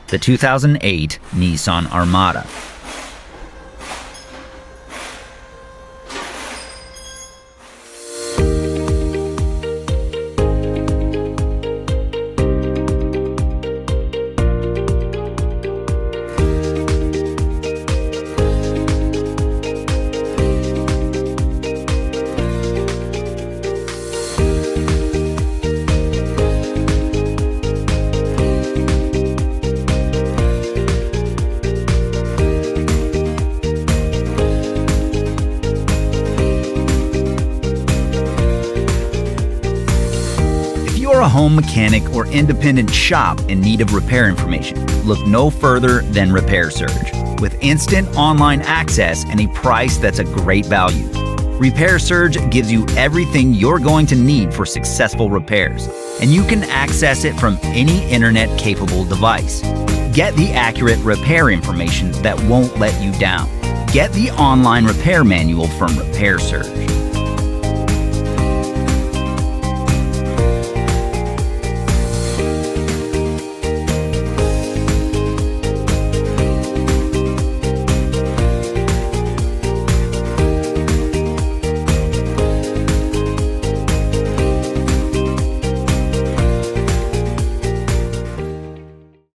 the 2008 Nissan Armada. If you're a home mechanic or independent shop in need of repair information, look no further than Repair Surge. With instant online access and a price that's a great value, Repair Surge gives you everything you're going to need for successful repairs, and you can access it from any internet-capable device. Get the accurate repair information that won't let you down. Get the online repair manual from Repair Surge.